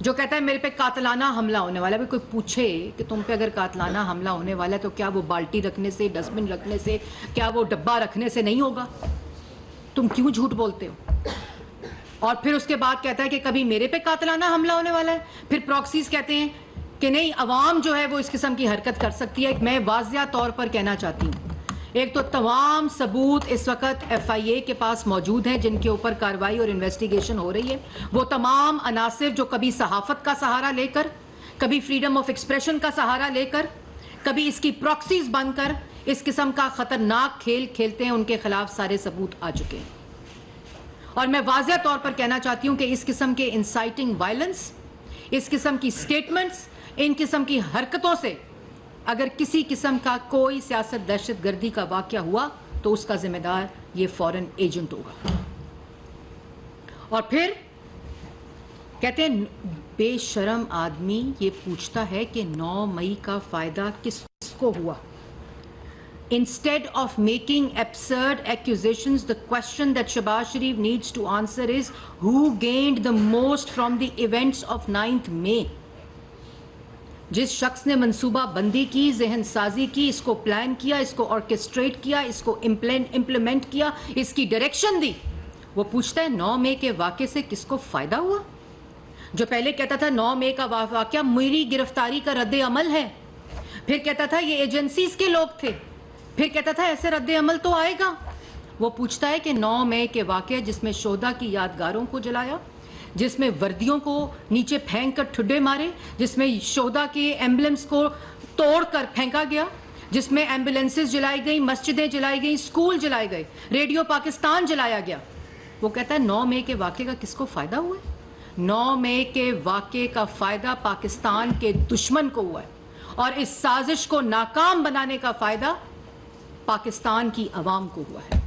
جو کہتا ہے میرے پہ قاتلانہ حملہ ہونے والا ہے. کوئی پوچھے کہ تم پہ اگر قاتلانہ حملہ ہونے والا ہے تو کیا وہ بالٹی رکھنے سے, ڈسٹ بن رکھنے سے, کیا وہ ڈبہ رکھنے سے نہیں ہوگا؟ تم کیوں جھوٹ بولتے ہو؟ اور پھر اس کے بعد کہتا ہے کہ کبھی میرے پہ قاتلانہ حملہ ہونے والا ہے. پھر پراکسیز کہتے ہیں کہ نہیں, عوام جو ہے وہ اس قسم کی حرکت کر سکتی ہے. میں واضح طور پر کہنا چاہتی ہوں, ایک تو تمام ثبوت اس وقت ایف آئی اے کے پاس موجود ہیں جن کے اوپر کارروائی اور انویسٹیگیشن ہو رہی ہے. وہ تمام عناصر جو کبھی صحافت کا سہارا لے کر, کبھی فریڈم آف ایکسپریشن کا سہارا لے کر, کبھی اس کی پراکسیز بن کر اس قسم کا خطرناک کھیل کھیلتے ہیں, ان کے خلاف سارے ثبوت آ چکے ہیں. اور میں واضح طور پر کہنا چاہتی ہوں کہ اس قسم کے انسائٹنگ وائلنس, اس قسم کی سٹیٹمنٹس, ان قسم کی حرکتوں سے اگر کسی قسم کا کوئی سیاست دہشت گردی کا واقعہ ہوا تو اس کا ذمہ دار یہ فورن ایجنٹ ہوگا. اور پھر کہتے ہیں بے شرم آدمی یہ پوچھتا ہے کہ 9 مئی کا فائدہ کس کو ہوا. Instead of making absurd accusations, the question that Shehbaz Sharif needs to answer is who gained the most from the events of 9th May? جس شخص نے منصوبہ بندی کی, ذہن سازی کی, اس کو پلان کیا, اس کو آرکسٹریٹ کیا, اس کو امپلیمنٹ کیا, اس کی ڈائریکشن دی, وہ پوچھتا ہے 9 مئی کے واقعے سے کس کو فائدہ ہوا. جو پہلے کہتا تھا 9 مئی کا واقعہ میری گرفتاری کا رد عمل ہے, پھر کہتا تھا یہ ایجنسیز کے لوگ تھے, پھر کہتا تھا ایسے رد عمل تو آئے گا. وہ پوچھتا ہے کہ 9 مئی کے واقعے جس میں شہداء کی یادگاروں کو جلایا, جس میں وردیوں کو نیچے پھینک کر ٹھڈے مارے, جس میں شہداء کے ایمبلمس کو توڑ کر پھینکا گیا, جس میں ایمبولینسز جلائی گئیں, مسجدیں جلائی گئیں, اسکول جلائے گئے, ریڈیو پاکستان جلایا گیا, وہ کہتا ہے 9 مئی کے واقعے کا کس کو فائدہ ہوا ہے؟ 9 مئی کے واقعے کا فائدہ پاکستان کے دشمن کو ہوا ہے, اور اس سازش کو ناکام بنانے کا فائدہ پاکستان کی عوام کو ہوا ہے.